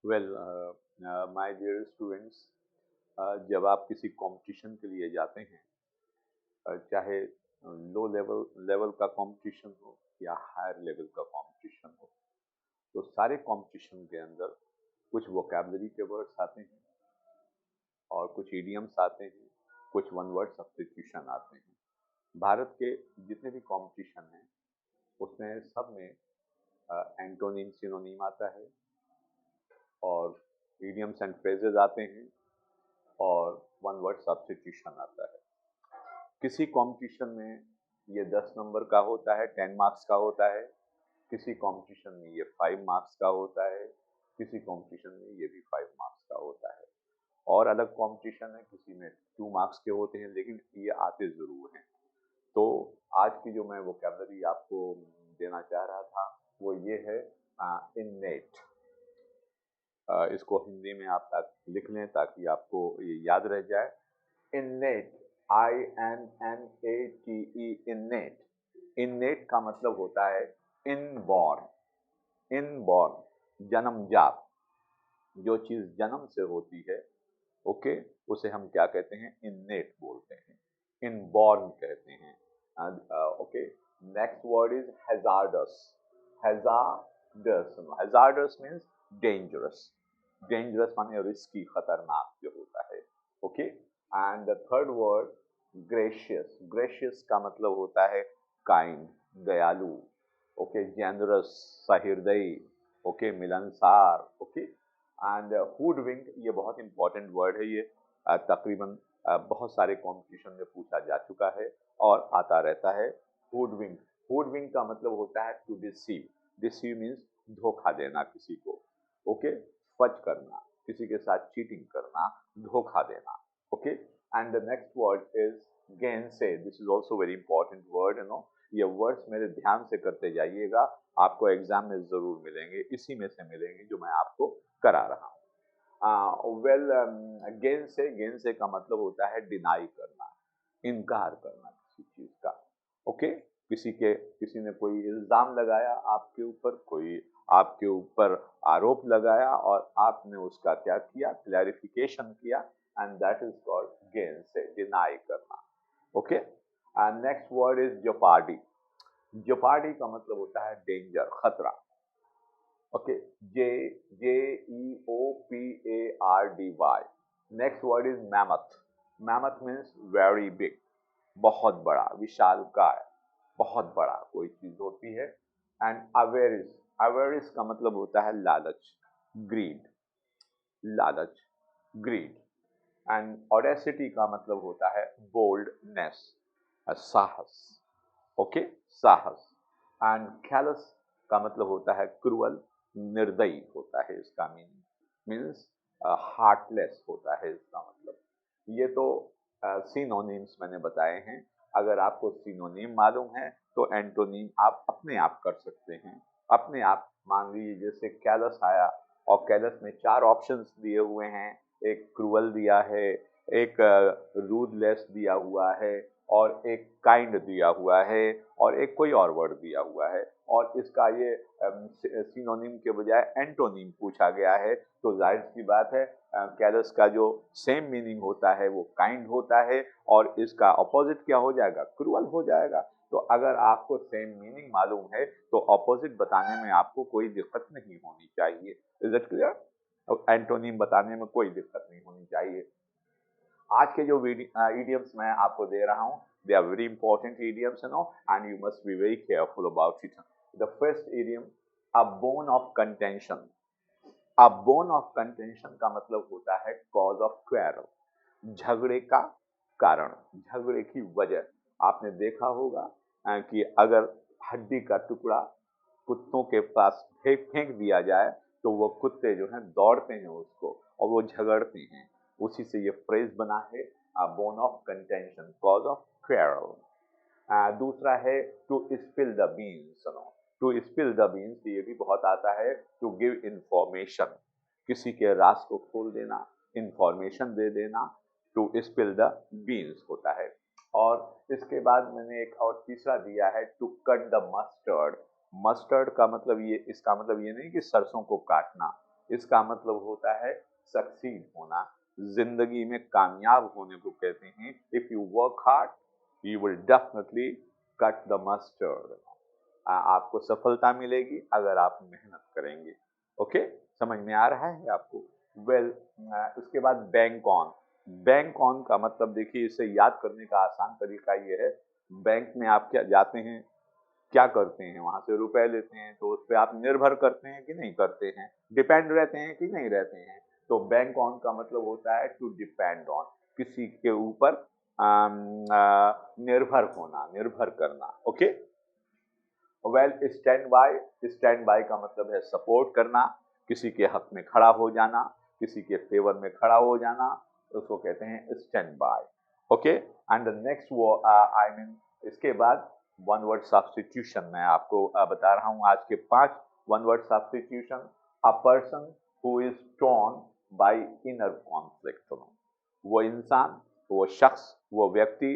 Well my dear students, जब आप किसी कंपटीशन के लिए जाते हैं, चाहे लो लेवल लेवल का कंपटीशन हो या हायर लेवल का कंपटीशन हो, तो सारे कंपटीशन के अंदर कुछ वोकैबुलरी के वर्ड्स आते हैं और कुछ इडियम्स आते हैं, कुछ वन वर्ड सब्स्टिट्यूशन आते हैं। भारत के जितने भी कंपटीशन हैं उसमें सब में एंटोनिम सिनोनिम आता है और इडियम्स एंड फ्रेजेस आते हैं और वन वर्ड सब्स्टिट्यूशन आता है। किसी कंपटीशन में ये 10 नंबर का होता है, 10 मार्क्स का होता है, किसी कंपटीशन में ये 5 मार्क्स का होता है, किसी कंपटीशन में ये भी 5 मार्क्स का होता है और अलग कंपटीशन है, किसी में 2 मार्क्स के होते हैं, लेकिन ये आते ज़रूर हैं। तो आज की जो मैं वोकैबुलरी आपको देना चाह रहा था वो ये है इन्नेट। इसको हिंदी में आप लिख लें ताकि आपको ये याद रह जाए। Innate, INNATE, innate. इन्नेट का मतलब होता है इनबॉर्न। इनबॉर्न जन्मजात, जो चीज जन्म से होती है, ओके, उसे हम क्या कहते हैं? इन्नेट बोलते हैं, इनबॉर्न कहते हैं। Okay, next word is hazardous. Hazardous, hazardous means dangerous. Dangerous माने रिस्की, खतरनाक जो होता है। Okay, and the third word gracious. Gracious का मतलब होता है काइंड, दयालु। ओके, जेनरस, सहृदयी। ओके, मिलनसार। ओके, एंड हुडविंक, ये बहुत इंपॉर्टेंट वर्ड है। ये तकरीबन बहुत सारे कॉम्पिटिशन में पूछा जा चुका है और आता रहता है। हुडविंक, हुडविंक का मतलब होता है टू डिसीव। डिसीव मीन्स धोखा देना किसी को। ओके, फज करना, किसी के साथ चीटिंग करना, धोखा देना। Okay, and the next word is gainsay. This is also very important word, ये वर्ड्स मेरे ध्यान से करते जाइएगा, आपको एग्जाम में जरूर मिलेंगे, इसी में से मिलेंगे जो मैं आपको करा रहा हूँ। वेल, गेन से का मतलब होता है डिनाई करना, इनकार करना किसी चीज का। ओके, किसी ने कोई इल्जाम लगाया आपके ऊपर, कोई आपके ऊपर आरोप लगाया और आपने उसका क्या किया? क्लैरिफिकेशन किया, and that is called gainsay, deny करना। Okay, and next word is jeopardy. Jeopardy का मतलब होता है डेंजर, खतरा। Okay, J J EOPARDY। Next word is mammoth. Mammoth means very big, बहुत बड़ा, विशालकाय, बहुत बड़ा कोई चीज होती है। एंड अवेरिस, अवेरिस का मतलब होता है लालच, ग्रीड, लालच, ग्रीड। एंड ऑडेसिटी का मतलब होता है बोल्डनेस, साहस। ओके, साहस। एंड कैलस का मतलब होता है क्रूअल, निर्दयी होता है इसका मीनिंग, मीन्स हार्टलेस होता है इसका मतलब। ये तो सिनोनिम्स मैंने बताए हैं। अगर आपको सिनोनिम मालूम है तो एंटोनिम आप अपने आप कर सकते हैं, अपने आप। मान लीजिए जैसे कैलस आया और कैलस में 4 ऑप्शंस दिए हुए हैं, एक क्रूअल दिया है, एक रूदलेस दिया हुआ है, और एक काइंड दिया हुआ है, और एक कोई और वर्ड दिया हुआ है, और इसका ये सिनोनिम के बजाय एंटोनिम पूछा गया है, तो जाहिर सी बात है कैलस का जो सेम मीनिंग होता है वो काइंड होता है, और इसका अपोजिट क्या हो जाएगा? क्रूअल हो जाएगा। तो अगर आपको सेम मीनिंग मालूम है तो अपोजिट बताने में आपको कोई दिक्कत नहीं होनी चाहिए। Is it clear? एंटोनिम बताने में कोई दिक्कत नहीं होनी चाहिए। आज के जो idioms मैं आपको दे रहा हूँ, they are very important idioms, and you must be very careful about it. The first idiom, a bone of contention. A bone of contention का मतलब होता है cause of quarrel, झगड़े का कारण, झगड़े की वजह। आपने देखा होगा कि अगर हड्डी का टुकड़ा कुत्तों के पास फेंक दिया जाए तो वो कुत्ते जो हैं दौड़ते हैं उसको और वो झगड़ते हैं। उसी से ये फ्रेज बना है, bone of contention, cause of quarrel. दूसरा है to spill the beans. To spill the beans ये भी बहुत आता है, टू गिव इंफॉर्मेशन, किसी के राज को खोल देना, इंफॉर्मेशन दे देना, टू स्पिल द बीन्स होता है। और इसके बाद मैंने एक और तीसरा दिया है, to cut the mustard. Mustard का मतलब ये, इसका मतलब ये नहीं कि सरसों को काटना, इसका मतलब होता है सक्सीड होना, जिंदगी में कामयाब होने को कहते हैं। If you work hard you will definitely cut the mustard. आपको सफलता मिलेगी अगर आप मेहनत करेंगे। ओके, समझ में आ रहा है आपको? वेल, उसके बाद बैंक ऑन। बैंक ऑन का मतलब देखिए, इसे याद करने का आसान तरीका ये है, बैंक में आप क्या जाते हैं, क्या करते हैं, वहां से रुपए लेते हैं, तो उस पर आप निर्भर करते हैं कि नहीं करते हैं, डिपेंड रहते हैं कि नहीं रहते हैं। तो बैंक ऑन का मतलब होता है टू डिपेंड ऑन, किसी के ऊपर निर्भर होना, निर्भर करना। ओके, वेल, स्टैंड बाय का मतलब है सपोर्ट करना, किसी के हक में खड़ा हो जाना, किसी के फेवर में खड़ा हो जाना, उसको कहते हैं stand by. Okay, and the next वो आई मीन इसके बाद वन वर्ड सब्स्टिट्यूशन मैं आपको बता रहा हूं आज के 5 one word substitution. A person who is torn bye inner conflict, वो इंसान, वो शख्स, वो व्यक्ति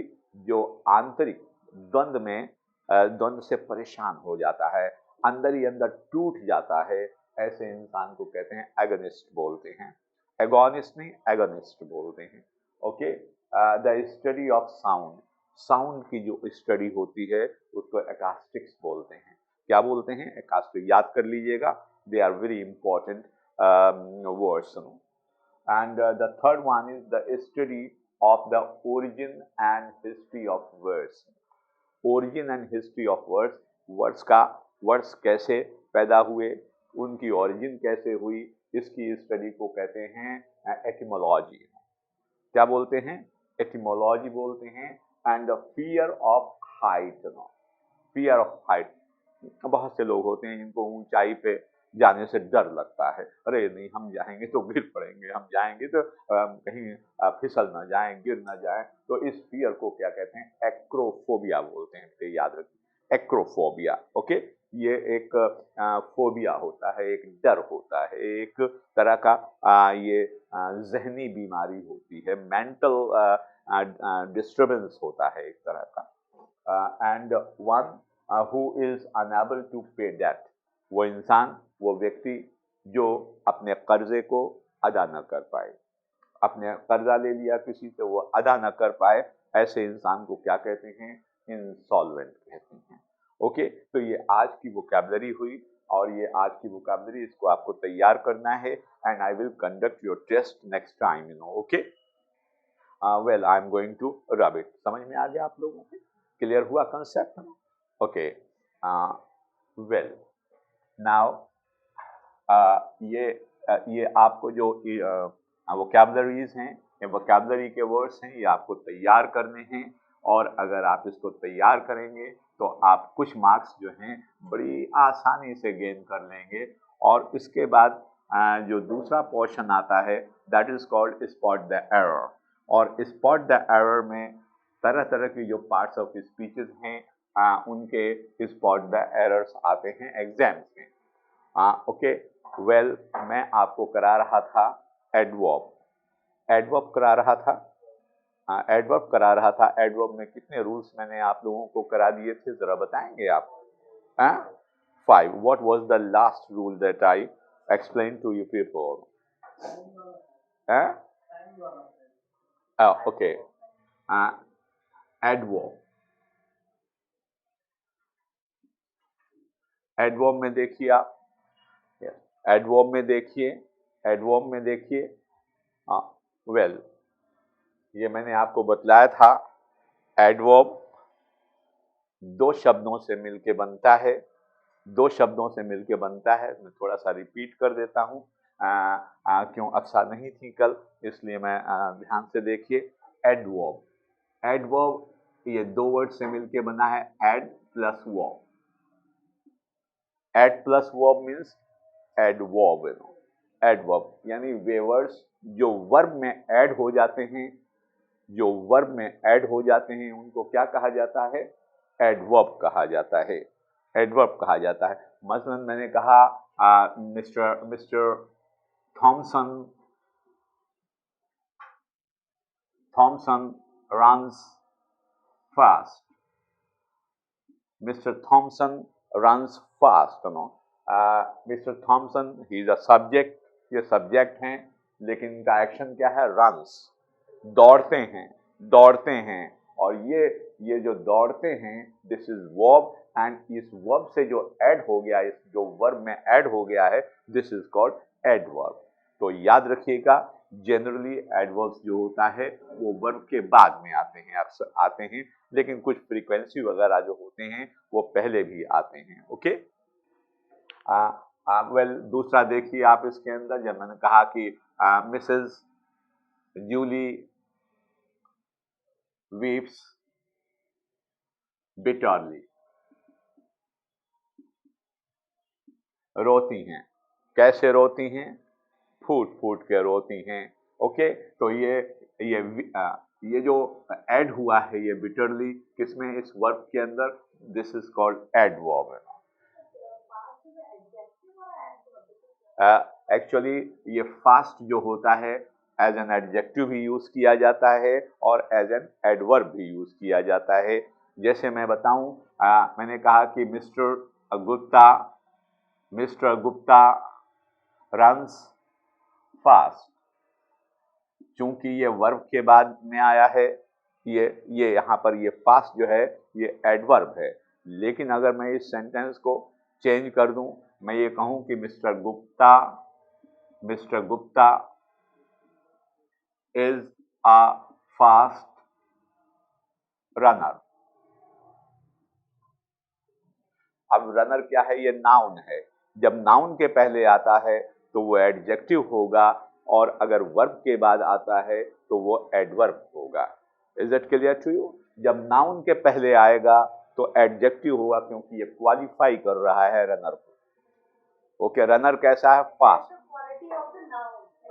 जो आंतरिक द्वंद्व में द्वंद्व से परेशान हो जाता है, अंदर ही अंदर टूट जाता है, ऐसे इंसान को कहते हैं एगोनिस्ट बोलते हैं। एगोनिस्ट नहीं, एगोनिस्ट बोलते हैं। Okay, the study of sound, sound की जो स्टडी होती है उसको एकास्टिक्स बोलते हैं। क्या बोलते हैं? एकास्टिक। याद कर लीजिएगा, they are very important words. And the third one is the study of the origin and history of words. Origin and history of words, words का, वर्ड्स कैसे पैदा हुए, उनकी ओरिजिन कैसे हुई, इसकी स्टडी को कहते हैं एटिमोलॉजी। क्या बोलते हैं? एटिमोलॉजी बोलते हैं। And the fear of height, fear of height, बहुत से लोग होते हैं जिनको ऊंचाई पे जाने से डर लगता है, अरे नहीं हम जाएंगे तो गिर पड़ेंगे, हम जाएंगे तो कहीं फिसल ना जाएं, गिर ना जाएं, तो इस फियर को क्या कहते हैं? एक्रोफोबिया बोलते हैं। तो याद रखिए, एक्रोफोबिया। ओके, ये एक फोबिया होता है, एक डर होता है, एक तरह का ये जहनी बीमारी होती है, मेंटल डिस्टर्बेंस होता है एक तरह का। And one who is unable to pay debt, वो इंसान, वो व्यक्ति जो अपने कर्जे को अदा न कर पाए, अपने कर्जा ले लिया किसी से, वो अदा न कर पाए, ऐसे इंसान को क्या कहते हैं? इंसॉल्वेंट कहते हैं। ओके, तो ये आज की वोकैबुलरी हुई, और ये आज की वोकैबुलरी, इसको आपको तैयार करना है, and I will conduct your test next time, okay. Well, I am going to rub it. समझ में आ गया आप लोगों को? क्लियर हुआ कंसेप्ट? ओके, वेल, नाउ ये आपको जो वोकैबुलरीज हैं, ये वोकैबुलरी के वर्ड्स हैं, ये आपको तैयार करने हैं, और अगर आप इसको तैयार करेंगे तो आप कुछ मार्क्स जो हैं बड़ी आसानी से गेन कर लेंगे। और इसके बाद जो दूसरा पोर्शन आता है, that is called spot the error. और स्पॉट द एरर में तरह तरह की जो पार्ट्स ऑफ स्पीचेस हैं, उनके स्पॉट द एरर्स आते हैं एग्जाम्स में। ओके, वेल, मैं आपको करा रहा था एडवर्ब, एडवर्ब करा रहा था, एडवर्ब करा रहा था। एडवर्ब में कितने रूल्स मैंने आप लोगों को करा दिए थे, जरा बताएंगे आप? 5. What was the last rule that I explained to you people? Okay. Adverb, adverb में देखिए आप, एडवर्ब में देखिए, एडवर्ब में देखिए, वेल, ये मैंने आपको बतलाया था, एडवर्ब 2 शब्दों से मिलके बनता है, 2 शब्दों से मिलके बनता है। मैं थोड़ा सा रिपीट कर देता हूँ, क्यों अक्सर नहीं थी कल, इसलिए मैं ध्यान से देखिए। एडवर्ब, एडवर्ब ये 2 वर्ड से मिलके बना है, ad plus verb. Ad plus verb means adverb, adverb यानी वे वर्ड्स जो वर्ब में ऐड हो जाते हैं, जो वर्ब में ऐड हो जाते हैं, उनको क्या कहा जाता है? एडवर्ब कहा जाता है, एडवर्ब कहा जाता है। मसलन मैंने कहा mister Thomson, Thomson runs fast, Mr. Thompson runs fast, Mr. Thompson, he is a subject, ये सब्जेक्ट हैं, लेकिन इनका एक्शन क्या है? रन्स, दौड़ते हैं, दौड़ते हैं। और ये जो दौड़ते हैं, दिस इज वर्ब, एंड इस वर्ब से जो ऐड हो गया, इस जो वर्ब में ऐड हो गया है, दिस इज कॉल्ड एडवर्ब। तो याद रखिएगा, जनरली एडवर्ब्स जो होता है वो वर्ब के बाद में आते हैं, अक्सर आते हैं, लेकिन कुछ फ्रीक्वेंसी वगैरह जो होते हैं वो पहले भी आते हैं। ओके, वेल दूसरा देखिए आप इसके अंदर, जब मैंने कहा कि मिसेस जूली वीप्स बिटरली, रोती हैं। कैसे रोती हैं? फूट फूट के रोती हैं। ओके, तो ये जो ऐड हुआ है ये बिटरली, किसमें? इस वर्ब के अंदर। This is called adverb. Actually ये फास्ट जो होता है एज एन एडजेक्टिव भी यूज किया जाता है और एज एन एडवर्ब भी यूज किया जाता है। जैसे मैं बताऊं, मैंने कहा कि मिस्टर गुप्ता रन्स फास्ट। चूंकि ये वर्ब के बाद में आया है, ये यहाँ पर ये फास्ट जो है ये एडवर्ब है। लेकिन अगर मैं इस सेंटेंस को चेंज कर दूं, मैं ये कहूं कि mister Gupta is a fast runner. अब रनर क्या है? ये नाउन है। जब नाउन के पहले आता है तो वो एडजेक्टिव होगा, और अगर वर्ब के बाद आता है तो वो एडवर्ब होगा। Is it clear to you? जब नाउन के पहले आएगा तो एडजेक्टिव होगा, क्योंकि ये क्वालिफाई कर रहा है रनर को। ओके, रनर कैसा है? फास्ट।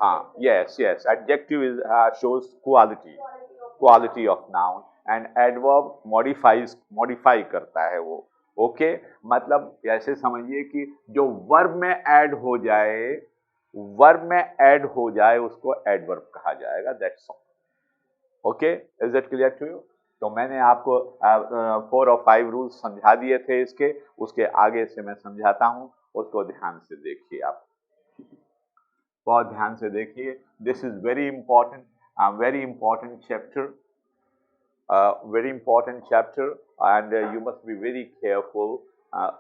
हाँ, yes yes, adjective is shows quality of noun, and adverb modify करता है वो। ओके, मतलब ऐसे समझिए कि जो वर्ब में ऐड हो जाए उसको एडवर्ब कहा जाएगा। That's all. Okay, is it clear to you? तो मैंने आपको 4 और 5 रूल्स समझा दिए थे इसके, उसके आगे से मैं समझाता हूं, उसको ध्यान से देखिए आप, बहुत ध्यान से देखिए। This is very important, very important chapter, very important chapter, and you must be very careful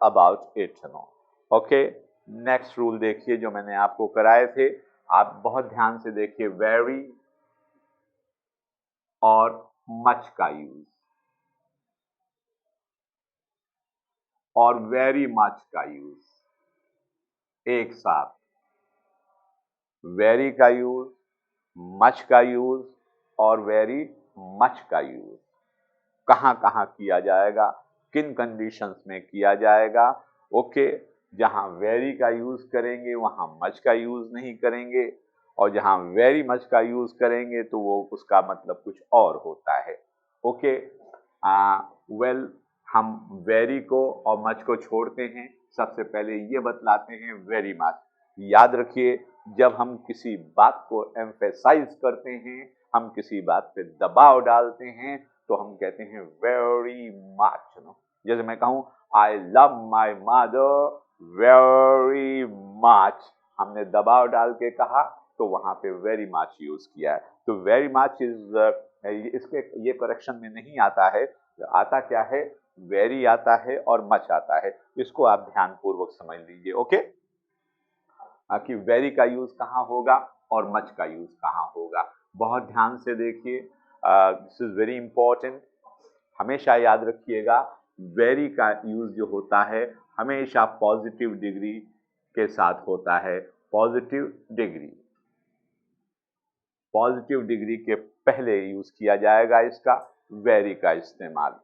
about it, you know. Okay, next rule देखिए जो मैंने आपको कराए थे, आप बहुत ध्यान से देखिए। very और much का यूज, और very much का यूज एक साथ। very का यूज, much का यूज और very much का यूज कहाँ कहाँ किया जाएगा, किन कंडीशंस में किया जाएगा? ओके, जहां वेरी का यूज करेंगे वहां मच का यूज नहीं करेंगे, और जहां वेरी मच का यूज करेंगे तो वो उसका मतलब कुछ और होता है। ओके, वेल हम वेरी को और मच को छोड़ते हैं, सबसे पहले ये बतलाते हैं वेरी मच। याद रखिए, जब हम किसी बात को एम्फेसाइज करते हैं, हम किसी बात पे दबाव डालते हैं, तो हम कहते हैं वेरी मच। जैसे मैं कहूं I love my mother very much, हमने दबाव डाल के कहा तो वहां पे वेरी मच यूज किया है। तो वेरी मच इज इसके ये करेक्शन में नहीं आता है। आता क्या है? वेरी आता है और मच आता है। इसको आप ध्यान पूर्वक समझ लीजिए। ओके, कि वेरी का यूज कहाँ होगा और मच का यूज कहाँ होगा। बहुत ध्यान से देखिए, दिस इज वेरी इंपॉर्टेंट। हमेशा याद रखिएगा, वेरी का यूज जो होता है हमेशा पॉजिटिव डिग्री के साथ होता है। पॉजिटिव डिग्री के पहले यूज किया जाएगा इसका वेरी का इस्तेमाल।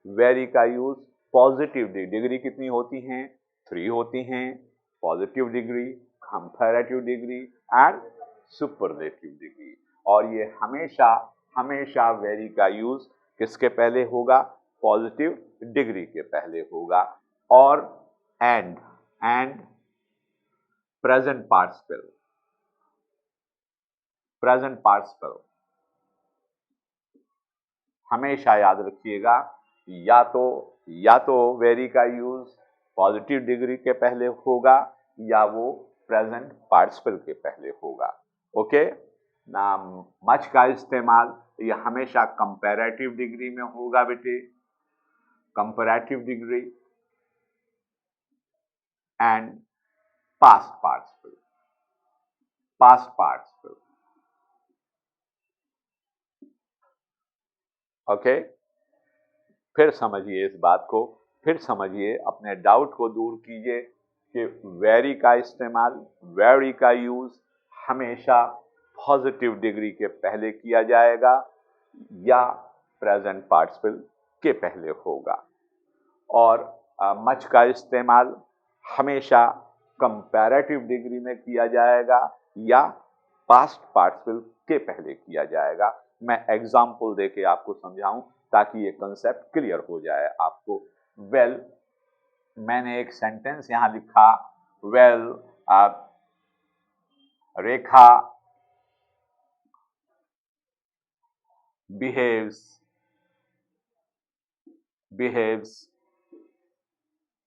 वेरी का यूज पॉजिटिव डिग्री कितनी होती हैं? 3 होती हैं। Positive degree, comparative degree and superlative degree. और ये हमेशा वेरी का यूज किसके पहले होगा? पॉजिटिव डिग्री के पहले होगा। और एंड प्रेजेंट पार्टिसिपल हमेशा याद रखिएगा, या तो वेरी का यूज पॉजिटिव डिग्री के पहले होगा या वो प्रेजेंट पार्टिसिपल के पहले होगा। ओके ना, मच का इस्तेमाल ये हमेशा कंपैरेटिव डिग्री में होगा बेटे, comparative degree. And past participle, past participle. Okay, फिर समझिए इस बात को, फिर समझिए, अपने डाउट को दूर कीजिए कि वेरी का इस्तेमाल, वेरी का यूज हमेशा पॉजिटिव डिग्री के पहले किया जाएगा या प्रेजेंट पार्टिसिपल के पहले होगा। और मच का इस्तेमाल हमेशा कंपैरेटिव डिग्री में किया जाएगा या पास्ट पार्टिसिपल के पहले किया जाएगा। मैं एग्जाम्पल देके आपको समझाऊं ताकि ये कंसेप्ट क्लियर हो जाए आपको। वेल, मैंने एक सेंटेंस यहां लिखा, वेल रेखा बिहेव्स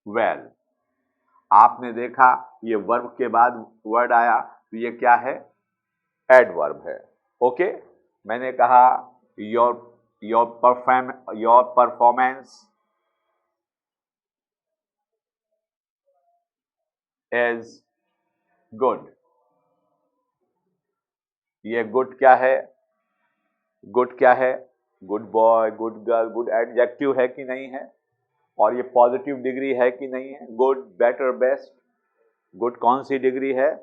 वेल। आपने देखा ये वर्ब के बाद वर्ड आया, तो ये क्या है? एडवर्ब है। ओके, मैंने कहा योर परफॉर्मेंस इज गुड। ये गुड क्या है? गुड क्या है? Good boy, good girl, good adjective है कि नहीं है? और ये पॉजिटिव डिग्री है कि नहीं है? Good, better, best. गुड कौन सी डिग्री है?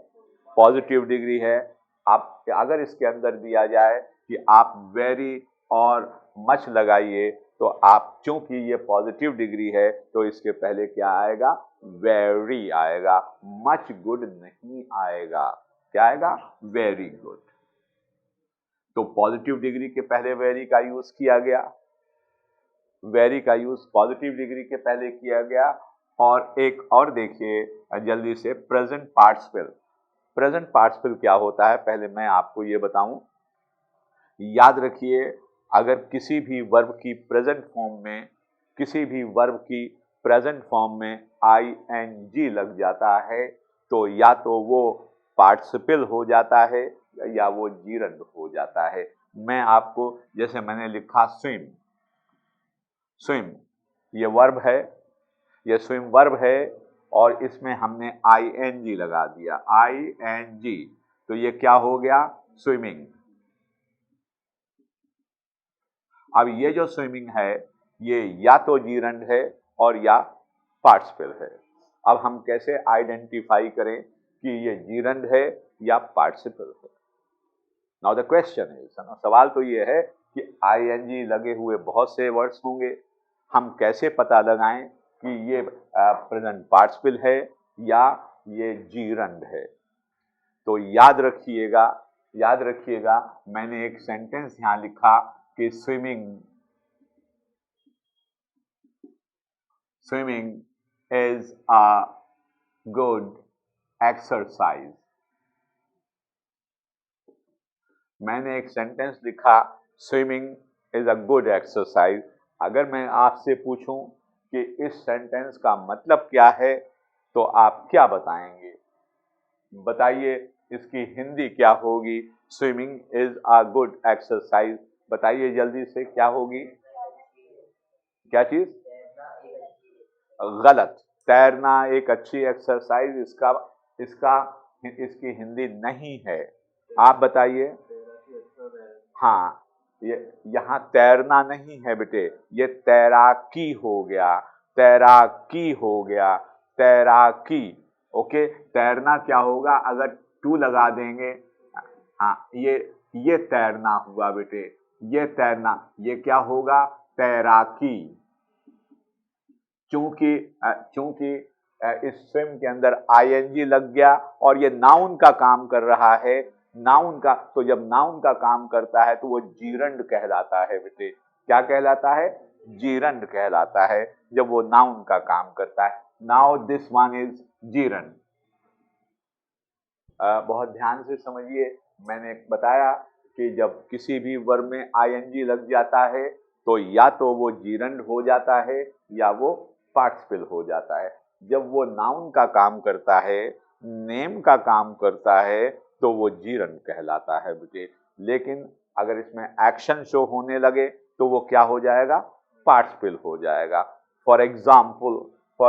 पॉजिटिव डिग्री है। आप अगर इसके अंदर दिया जाए कि आप वेरी और मच लगाइए, तो आप, चूंकि ये पॉजिटिव डिग्री है, तो इसके पहले क्या आएगा? वेरी आएगा, मच गुड नहीं आएगा। क्या आएगा? Very good. तो पॉजिटिव डिग्री के पहले वेरी का यूज किया गया, वेरी का यूज पॉजिटिव डिग्री के पहले किया गया। और एक और देखिए जल्दी से, प्रेजेंट पार्टिसिपल। प्रेजेंट पार्टिसिपल क्या होता है, पहले मैं आपको ये बताऊं। याद रखिए, अगर किसी भी वर्ब की प्रेजेंट फॉर्म में, किसी भी वर्ब की प्रेजेंट फॉर्म में ing लग जाता है, तो या तो वो पार्टिसिपल हो जाता है या वो जीरंड हो जाता है। मैं आपको, जैसे मैंने लिखा स्विम, स्विम ये वर्ब है, ये स्विम वर्ब है, और इसमें हमने ing लगा दिया, ing, तो ये क्या हो गया? स्विमिंग। अब ये जो स्विमिंग है, ये या तो जीरंड है और या पार्टिसिपल है। अब हम कैसे आइडेंटिफाई करें कि ये जीरंड है या पार्टिसिपल है? नाउ द क्वेश्चन इज, सवाल तो ये है कि ing लगे हुए बहुत से वर्ड्स होंगे, हम कैसे पता लगाएं कि ये प्रेजेंट पार्टिसिपल है या ये जीरंड है? तो याद रखिएगा, याद रखिएगा, मैंने एक सेंटेंस यहां लिखा कि swimming is a good exercise. मैंने एक सेंटेंस लिखा, swimming is a good exercise. अगर मैं आपसे पूछूं कि इस सेंटेंस का मतलब क्या है, तो आप क्या बताएंगे? बताइए, इसकी हिंदी क्या होगी? Swimming is a good exercise, बताइए जल्दी से, क्या होगी? क्या चीज? गलत। तैरना एक अच्छी एक्सरसाइज, इसकी हिंदी नहीं है। आप बताइए। हाँ, ये यहाँ तैरना नहीं है बेटे, ये तैराकी हो गया, तैराकी हो गया, तैराकी। ओके, तैरना क्या होगा? अगर टू लगा देंगे, हाँ, ये तैरना हुआ बेटे, ये तैरना, ये क्या होगा? तैराकी। चूंकि चूंकि इस स्विम के अंदर ing लग गया और ये नाउन का काम कर रहा है, नाउन का, तो जब नाउन का काम करता है तो वो जीरंड कहलाता है बेटे। क्या कहलाता है? जीरंड कहलाता है, जब वो नाउन का काम करता है। Now this one is gerund. बहुत ध्यान से समझिए, मैंने बताया कि जब किसी भी वर्ब में ing लग जाता है, तो या तो वो जीरंड हो जाता है या वो पार्टिसिपल हो जाता है। जब वो नाउन का काम करता है, नेम का काम करता है तो वो जीरन कहलाता है बेटे। लेकिन अगर इसमें एक्शन शो होने लगे तो वो क्या हो जाएगा, पार्टिसिपल हो जाएगा। फॉर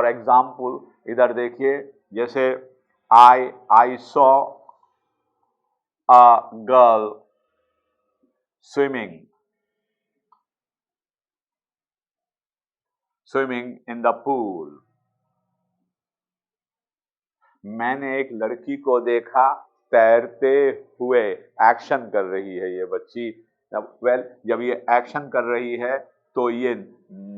एग्जाम्पल इधर देखिए, जैसे I saw a girl swimming in the pool. मैंने एक लड़की को देखा तैरते हुए। एक्शन कर रही है ये बच्ची। जब ये एक्शन कर रही है तो ये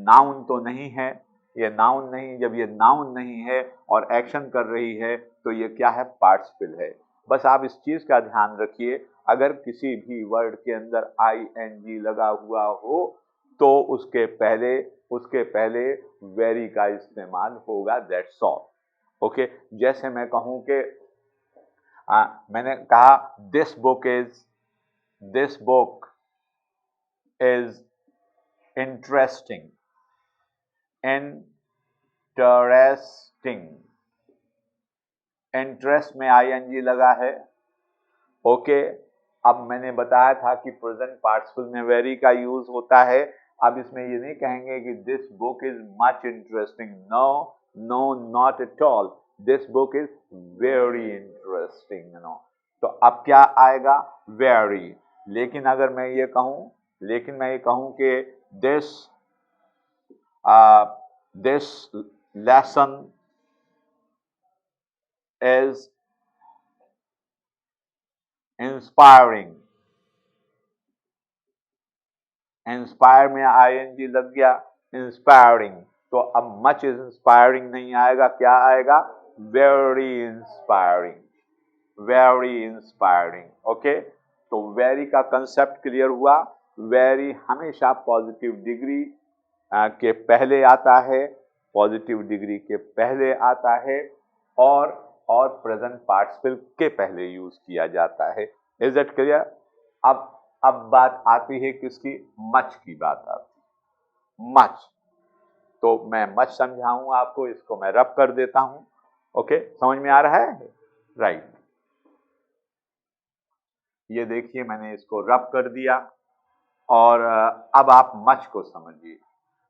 नाउन तो नहीं है, ये नाउन नहीं। जब ये नाउन नहीं है और एक्शन कर रही है तो ये क्या है, पार्टिसिपल है। बस आप इस चीज का ध्यान रखिए, अगर किसी भी वर्ड के अंदर ing लगा हुआ हो तो उसके पहले वेरी का इस्तेमाल होगा, दैट्स ऑल। ओके, जैसे मैं कहूं कि मैंने कहा this book is interesting. Interest में आईएनजी लगा है। ओके, अब मैंने बताया था कि प्रेजेंट पार्टिसिपल में वेरी का यूज होता है। अब इसमें ये नहीं कहेंगे कि this book is much interesting, no no, not at all. This book is very interesting, no. तो अब क्या आएगा, वेरी। लेकिन अगर मैं ये कहूं कि this lesson is inspiring. Inspire में आईएनजी लग गया, इंस्पायरिंग। तो अब मच इज इंस्पायरिंग नहीं आएगा, क्या आएगा, very inspiring, very inspiring. Okay, तो वेरी का कंसेप्ट क्लियर हुआ। वेरी हमेशा पॉजिटिव डिग्री के पहले आता है, पॉजिटिव डिग्री के पहले आता है, और प्रेजेंट पार्टिसिपल के पहले यूज किया जाता है। Is it clear? अब बात आती है किसकी, मच की बात आती है, मच। तो मैं मच समझाऊंगा आपको, इसको मैं रब कर देता हूं। ओके, समझ में आ रहा है, राइट। ये देखिए मैंने इसको रब कर दिया, और अब आप मच को समझिए।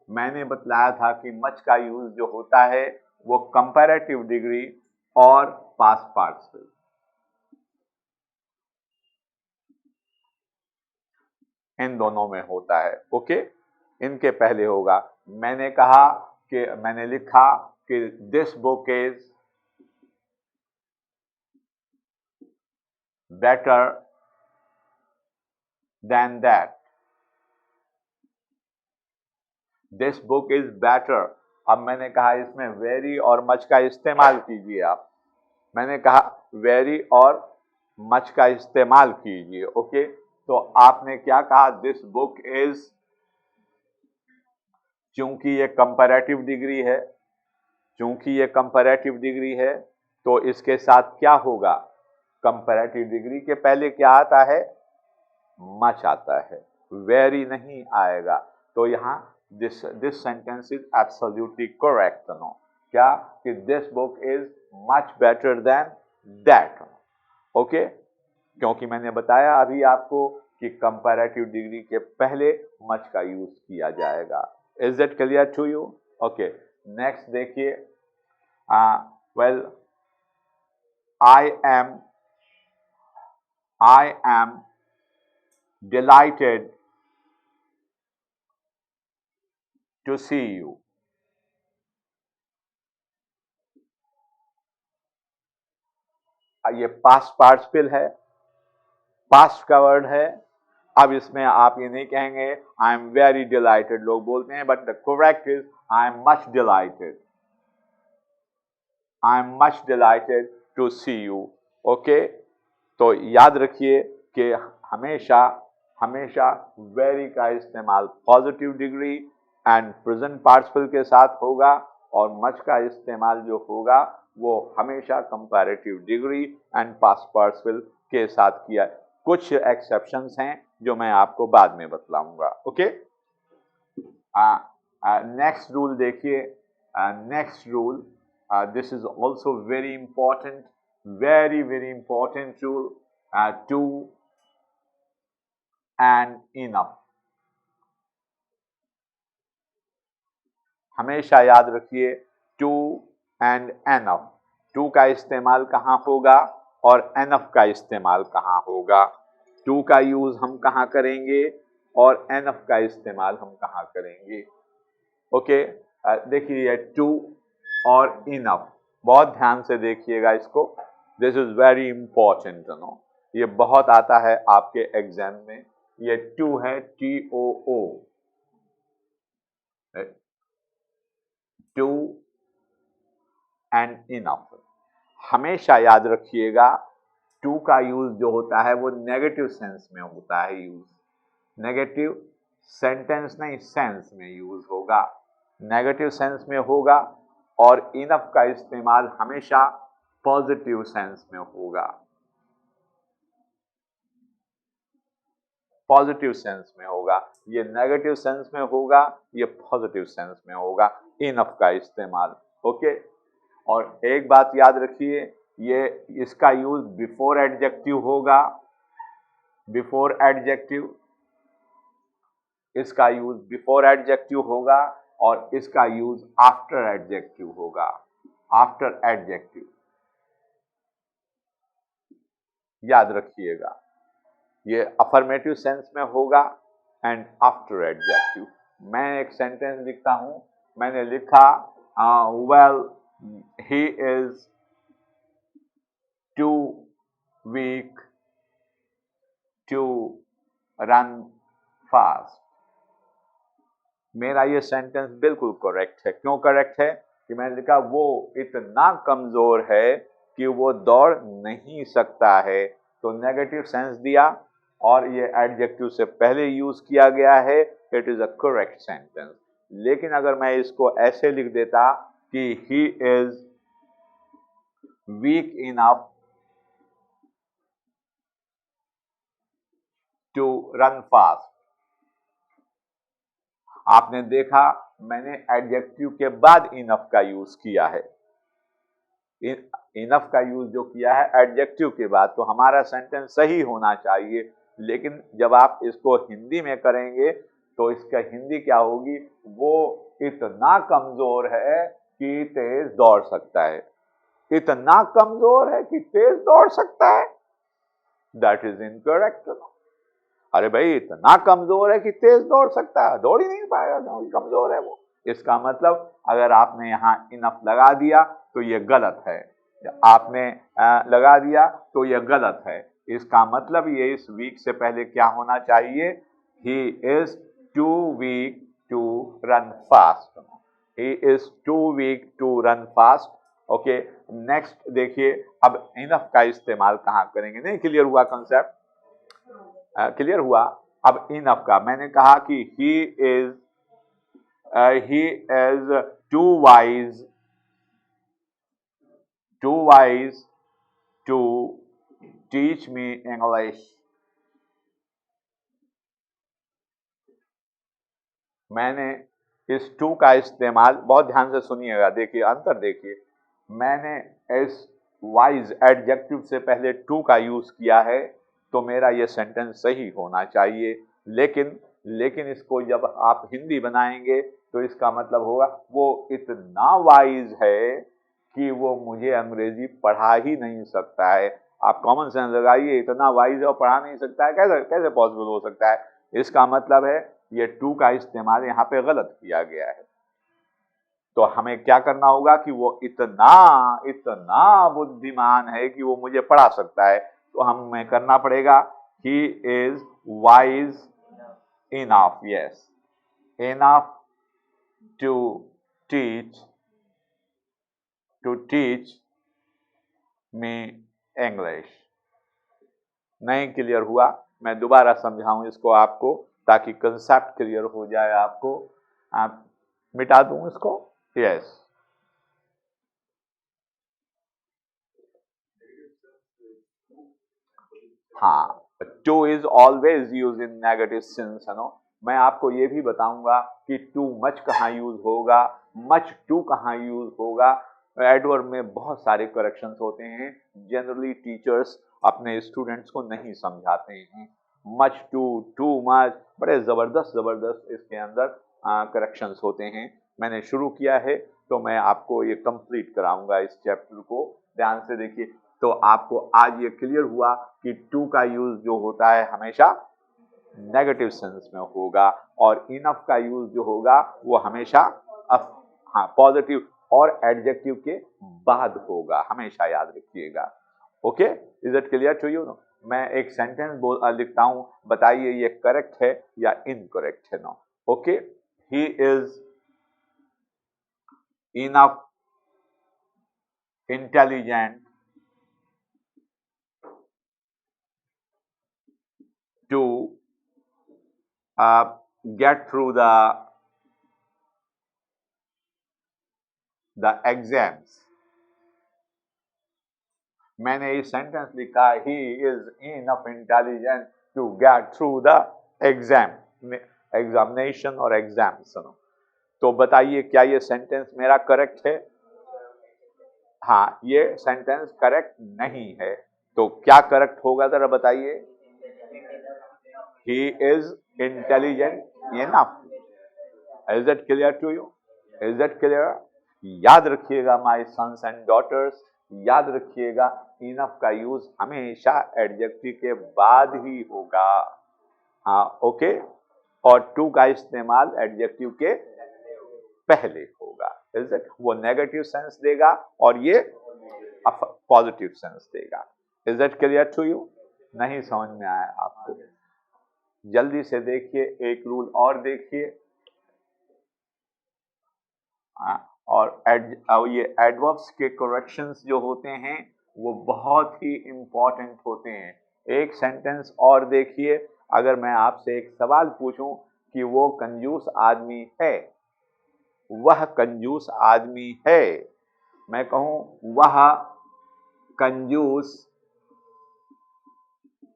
मैंने बतलाया था कि मच का यूज जो होता है वो कंपैरेटिव डिग्री और पास्ट पार्टिसिपल, इन दोनों में होता है। ओके, इनके पहले होगा। मैंने लिखा कि this book is better than that. This book is better. अब मैंने कहा इसमें वेरी और मच का इस्तेमाल कीजिए आप। मैंने कहा वेरी और मच का इस्तेमाल कीजिए। ओके, तो आपने क्या कहा, दिस बुक इज, चूंकि ये कंपैरेटिव डिग्री है, तो इसके साथ क्या होगा, कंपैरेटिव डिग्री के पहले क्या आता है, मच आता है, वेरी नहीं आएगा। तो यहां this sentence is absolutely correct. No, क्या, कि this book is much better than that. Okay, क्योंकि मैंने बताया अभी आपको कि कंपैरेटिव डिग्री के पहले मच का यूज किया जाएगा। Is it clear to you? Okay, next देखिए, well I am delighted to see you. ये पास्ट पार्टिसिपल है, पास्ट का वर्ड है। अब इसमें आप ये नहीं कहेंगे आई एम वेरी डिलाइटेड, लोग बोलते हैं, but the correct is I am much delighted, I am much delighted to see you. Okay, तो याद रखिए कि हमेशा हमेशा वेरी का इस्तेमाल positive degree and present participle के साथ होगा, और मच का इस्तेमाल जो होगा वो हमेशा comparative degree and past participle के साथ किया। कुछ एक्सेप्शंस हैं जो मैं आपको बाद में बतलाऊंगा। ओके, नेक्स्ट रूल देखिए, next rule, this is also very important, very important rule, to and enough. हमेशा याद रखिए टू एंड एनफ। टू का इस्तेमाल कहाँ होगा और एनफ का इस्तेमाल कहाँ होगा। टू का यूज हम कहाँ करेंगे और एनफ का इस्तेमाल हम कहाँ करेंगे। ओके, देखिए टू और इनफ, बहुत ध्यान से देखिएगा इसको। This is very important no, ये बहुत आता है आपके एग्जाम में। ये टू है TOO, टू एंड इनफ। हमेशा याद रखिएगा टू का यूज जो होता है वो नेगेटिव सेंस में होता है यूज। नेगेटिव सेंटेंस नहीं, सेंस में यूज होगा, नेगेटिव सेंस में होगा। और इनफ का इस्तेमाल हमेशा पॉजिटिव सेंस में होगा, पॉजिटिव सेंस में होगा। ये नेगेटिव सेंस में होगा, ये पॉजिटिव सेंस में होगा इनफ का इस्तेमाल। ओके, और एक बात याद रखिए, ये इसका यूज बिफोर एडजेक्टिव होगा, बिफोर एडजेक्टिव, इसका यूज बिफोर एडजेक्टिव होगा और इसका यूज आफ्टर एडजेक्टिव होगा, आफ्टर एडजेक्टिव। याद रखिएगा ये अफर्मेटिव सेंस में होगा एंड आफ्टर एडजेक्टिव। मैं एक सेंटेंस लिखता हूं, मैंने लिखा well he is too weak to run fast. मेरा ये सेंटेंस बिल्कुल करेक्ट है। क्यों करेक्ट है? कि मैंने लिखा वो इतना कमजोर है कि वो दौड़ नहीं सकता है, तो नेगेटिव सेंस दिया और ये एडजेक्टिव से पहले यूज किया गया है, it is a correct sentence. लेकिन अगर मैं इसको ऐसे लिख देता कि he is weak enough to run fast, आपने देखा मैंने एडजेक्टिव के बाद इनफ का यूज किया है। इनफ का यूज जो किया है एडजेक्टिव के बाद, तो हमारा सेंटेंस सही होना चाहिए। लेकिन जब आप इसको हिंदी में करेंगे तो इसका हिंदी क्या होगी, वो इतना कमजोर है कि तेज दौड़ सकता है। इतना कमजोर है कि तेज दौड़ सकता है, दैट इज इनकरेक्ट। अरे भाई इतना कमजोर है कि तेज दौड़ सकता है, दौड़ ही नहीं पाएगा, कमजोर है वो। इसका मतलब अगर आपने यहाँ इनफ लगा दिया तो ये गलत है, आपने लगा दिया तो ये गलत है। इसका मतलब ये इस वीक से पहले क्या होना चाहिए, he is too weak to run fast, he is too weak to run fast. Okay, next देखिए, अब इनफ का इस्तेमाल कहाँ करेंगे। नहीं क्लियर हुआ कंसेप्ट? क्लियर हुआ। अब इनफ का मैंने कहा कि he is too wise to teach me English. मैंने इस टू का इस्तेमाल, बहुत ध्यान से सुनिएगा, देखिए अंतर देखिए, मैंने इस वाइज एडजेक्टिव से पहले टू का यूज किया है, तो मेरा ये सेंटेंस सही होना चाहिए। लेकिन इसको जब आप हिंदी बनाएंगे तो इसका मतलब होगा वो इतना वाइज है कि वो मुझे अंग्रेजी पढ़ा ही नहीं सकता है। आप कॉमन सेंस लगाइए, इतना वाइज है और पढ़ा नहीं सकता है, कैसे कैसे पॉसिबल हो सकता है। इसका मतलब है ये टू का इस्तेमाल यहाँ पे गलत किया गया है। तो हमें क्या करना होगा कि वो इतना इतना बुद्धिमान है कि वो मुझे पढ़ा सकता है, तो हमें करना पड़ेगा he is wise enough, yes, enough to teach me English. नहीं क्लियर हुआ? मैं दोबारा समझाऊं इसको आपको ताकि कंसेप्ट क्लियर हो जाए आपको। आप मिटा दूं इसको? यस, हाँ, two is always use in negative sense है नो। मैं आपको ये भी बताऊंगा कि टू मच कहाँ यूज होगा, मच टू कहाँ यूज होगा। एडवर्ब में बहुत सारे करेक्शंस होते हैं। जनरली टीचर्स अपने स्टूडेंट्स को नहीं समझाते हैं। मच टू, टू मच, बड़े ज़बरदस्त इसके अंदर करेक्शंस होते हैं। मैंने शुरू किया है तो मैं आपको ये कंप्लीट कराऊंगा इस चैप्टर को। ध्यान से देखिए, तो आपको आज ये क्लियर हुआ कि टू का यूज जो होता है हमेशा नेगेटिव सेंस में होगा और इनफ का यूज जो होगा वो हमेशा पॉजिटिव और एडजेक्टिव के बाद होगा, हमेशा याद रखिएगा। Okay, is it clear to you? मैं एक सेंटेंस लिखता हूं, बताइए ये करेक्ट है या इनकरेक्ट है ना। Okay, he is enough intelligent to get through the exams। मैंने ये सेंटेंस लिखा, he is enough intelligent to get through the examination और एग्जाम्स। तो बताइए क्या ये सेंटेंस मेरा करेक्ट है? हाँ, ये सेंटेंस करेक्ट नहीं है। तो क्या करेक्ट होगा जरा बताइए? He is intelligent enough। Is that clear to you? Is that clear? याद रखिएगा माय सन्स एंड डॉटर्स, याद रखिएगा इनफ का यूज हमेशा एडजेक्टिव के बाद ही होगा। हाँ, ओके, और टू का इस्तेमाल एडजेक्टिव के पहले होगा। Is it? वो नेगेटिव सेंस देगा और ये पॉजिटिव सेंस देगा। Is it clear to you? नहीं समझ में आया आपको? जल्दी से देखिए, एक रूल और देखिए। और ये एडवर्ब्स के करेक्शंस जो होते हैं वो बहुत ही इंपॉर्टेंट होते हैं। एक सेंटेंस और देखिए, अगर मैं आपसे एक सवाल पूछूं कि वो कंजूस आदमी है, वह कंजूस आदमी है, मैं कहूं वह कंजूस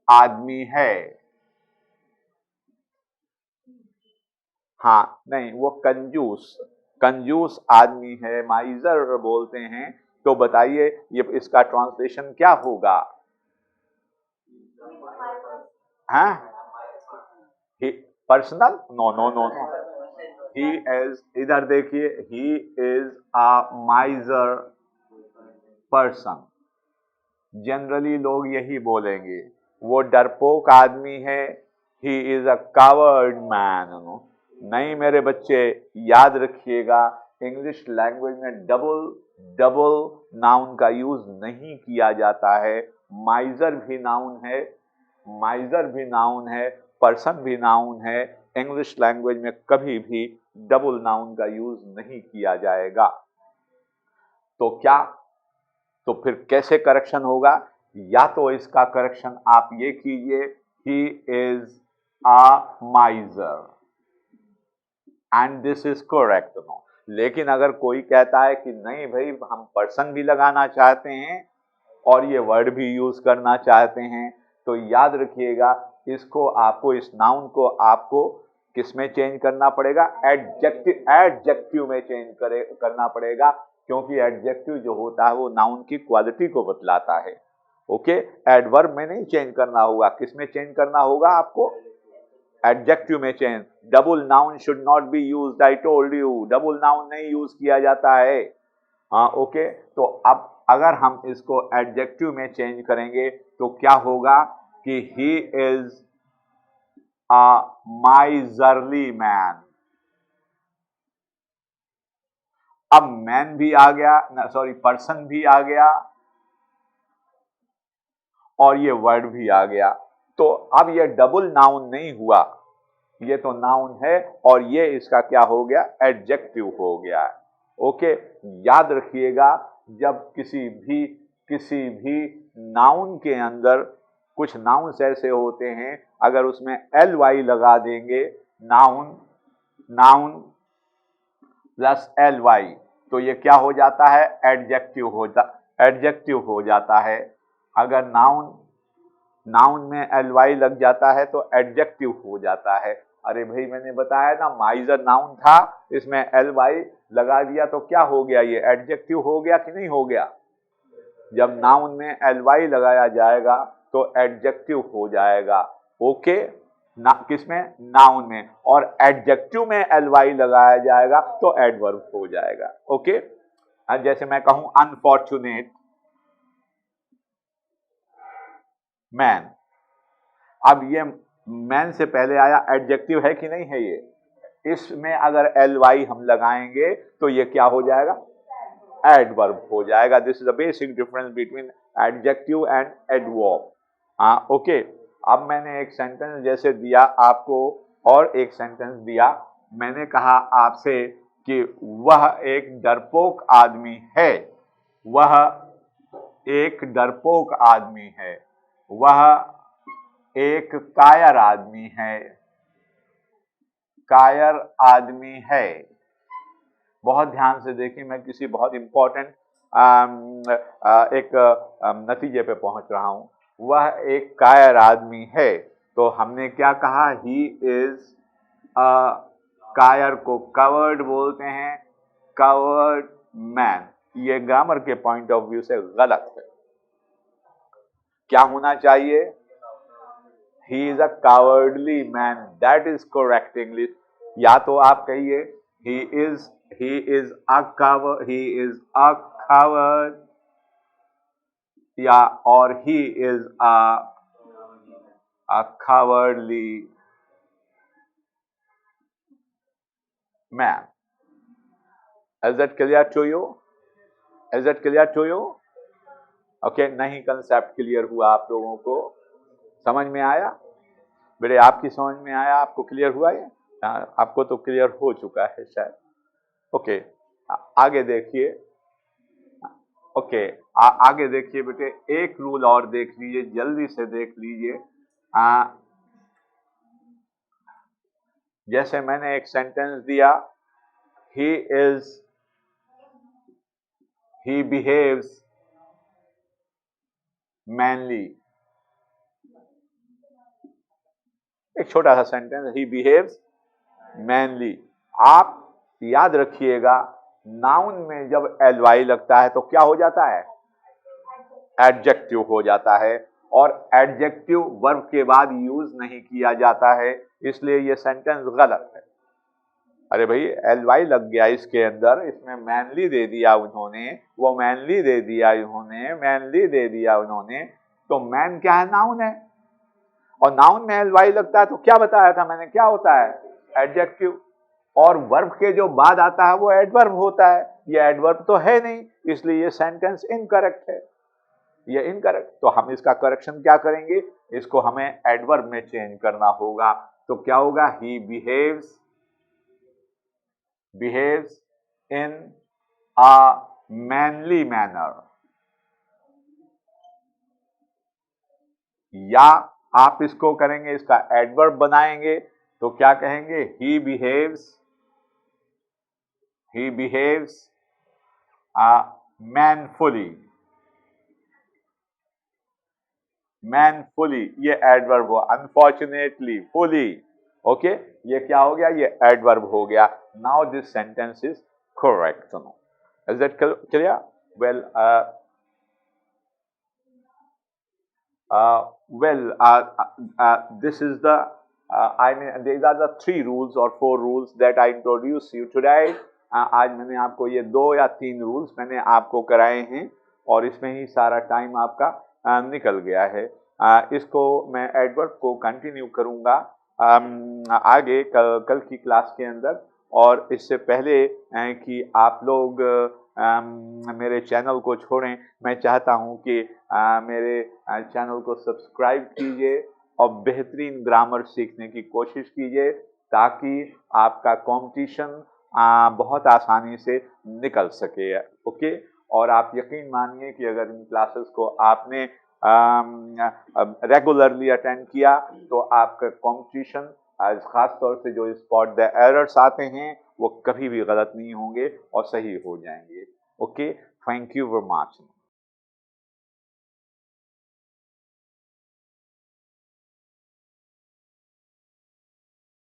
आदमी है, हाँ नहीं, वो कंजूस आदमी है, माइजर बोलते हैं। तो बताइए ये इसका ट्रांसलेशन क्या होगा? हाँ, personal? No no no no, he is, इधर देखिए, he is a miser person. Generally लोग यही बोलेंगे, वो डरपोक आदमी है, he is a coward man. नहीं मेरे बच्चे, याद रखिएगा, इंग्लिश लैंग्वेज में डबल नाउन का यूज नहीं किया जाता है। माइजर भी नाउन है, पर्सन भी नाउन है। इंग्लिश लैंग्वेज में कभी भी डबल नाउन का यूज नहीं किया जाएगा। तो क्या, तो फिर कैसे करेक्शन होगा? या तो इसका करेक्शन आप ये कीजिए, he is a miser and this is correct. No, लेकिन अगर कोई कहता है कि नहीं भाई हम पर्सन भी लगाना चाहते हैं और ये वर्ड भी यूज करना चाहते हैं, तो याद रखिएगा इसको आपको, इस नाउन को आपको किस में चेंज करना पड़ेगा? एडजेक्टिव में चेंज करना पड़ेगा, क्योंकि एडजेक्टिव जो होता है वो नाउन की क्वालिटी को बतलाता है। ओके, एडवर्ब में नहीं चेंज करना होगा, किस में चेंज करना होगा आपको? एडजेक्टिव में change. Double noun should not be used, I told you, double noun नहीं यूज किया जाता है। हाँ, ओके, तो अब अगर हम इसको एडजेक्टिव में चेंज करेंगे तो क्या होगा कि he is a miserly man. अब मैन भी आ गया, सॉरी पर्सन भी आ गया और ये वर्ड भी आ गया, तो अब ये डबल नाउन नहीं हुआ, ये तो नाउन है और ये इसका क्या हो गया? एडजेक्टिव हो गया। ओके, याद रखिएगा जब किसी भी नाउन के अंदर, कुछ नाउन्स ऐसे होते हैं अगर उसमें ly लगा देंगे, नाउन प्लस ly, तो ये क्या हो जाता है? एडजेक्टिव हो जाता है। अगर नाउन में ly लग जाता है तो एडजेक्टिव हो जाता है। अरे भाई मैंने बताया ना माइजर नाउन था, इसमें ly लगा दिया तो क्या हो गया, ये एडजेक्टिव हो गया कि नहीं हो गया। जब नाउन में ly लगाया जाएगा तो एडजेक्टिव हो जाएगा। ओके ना, किसमें, नाउन में, और एडजेक्टिव में ly लगाया जाएगा तो एडवर्ब हो जाएगा। ओके जैसे मैं कहूं अनफॉर्चुनेट मैन, अब ये मैन से पहले आया, एडजेक्टिव है कि नहीं है ये, इसमें अगर ly हम लगाएंगे तो ये क्या हो जाएगा, एडवर्ब हो जाएगा। This is the basic difference between adjective and adverb. हाँ ओके, अब मैंने एक सेंटेंस जैसे दिया आपको, और एक सेंटेंस दिया, मैंने कहा आपसे कि वह एक डरपोक आदमी है, वह एक डरपोक आदमी है, वह एक कायर आदमी है, कायर आदमी है। बहुत ध्यान से देखिए, मैं किसी बहुत इंपॉर्टेंट एक नतीजे पे पहुंच रहा हूं। वह एक कायर आदमी है, तो हमने क्या कहा, ही इज कायर को कवर्ड बोलते हैं, कवर्ड मैन। ये ग्रामर के पॉइंट ऑफ व्यू से गलत है। क्या होना चाहिए, he is a cowardly man, that is correct English. या तो आप कहिए he is a coward, या और he is a cowardly man. Is that clear to you? Is that clear to you? Okay, नहीं कंसेप्ट क्लियर हुआ आप लोगों को, समझ में आया बेटे, आपकी समझ में आया, आपको क्लियर हुआ ये, आपको तो क्लियर हो चुका है शायद। ओके आगे देखिए, ओके आगे देखिए बेटे, एक रूल और देख लीजिए, जल्दी से देख लीजिए। जैसे मैंने एक सेंटेंस दिया, he behaves manly, एक छोटा सा सेंटेंस, he behaves manly। आप याद रखिएगा, नाउन में जब ly लगता है तो क्या हो जाता है, एडजेक्टिव हो जाता है, और एडजेक्टिव वर्ब के बाद यूज नहीं किया जाता है, इसलिए ये सेंटेंस गलत है। अरे भाई ly लग गया इसके अंदर, इसमें मैनली दे दिया उन्होंने, वो मैनली दे दिया उन्होंने, मैनली दे दिया उन्होंने, तो मैन क्या है, नाउन है, और नाउन में ly लगता है तो क्या बताया था मैंने, क्या होता है, एडजेक्टिव, और वर्ब के जो बाद आता है वो एडवर्ब होता है, ये एडवर्ब तो है नहीं, इसलिए ये सेंटेंस इनकरेक्ट है, ये इनकरेक्ट। तो हम इसका करेक्शन क्या करेंगे, इसको हमें एडवर्ब में चेंज करना होगा, तो क्या होगा, ही behaves in a manly manner, या आप इसको करेंगे, इसका एडवर्ब बनाएंगे तो क्या कहेंगे, he behaves manfully, ये एडवर्ब हो, अनफॉर्चुनेटली, फुली, ओके ये क्या हो गया, ये एडवर्ब हो गया। Now this sentence is correct, is that clear? Well this is the I mean these are the 3 rules or 4 rules that I introduced you today। आज मैंने आपको ये 2 या 3 रूल्स मैंने आपको कराए हैं, और इसमें ही सारा टाइम आपका निकल गया है। इसको मैं एडवर्ब को कंटिन्यू करूँगा आगे कल की क्लास के अंदर, और इससे पहले कि आप लोग मेरे चैनल को छोड़ें, मैं चाहता हूं कि मेरे चैनल को सब्सक्राइब कीजिए और बेहतरीन ग्रामर सीखने की कोशिश कीजिए, ताकि आपका कंपटीशन बहुत आसानी से निकल सके। ओके, और आप यकीन मानिए कि अगर इन क्लासेस को आपने रेगुलरली अटेंड किया तो आपका कंपटीशन, खास तौर से जो स्पॉट द एरर्स आते हैं वो कभी भी गलत नहीं होंगे और सही हो जाएंगे। Okay, thank you very much.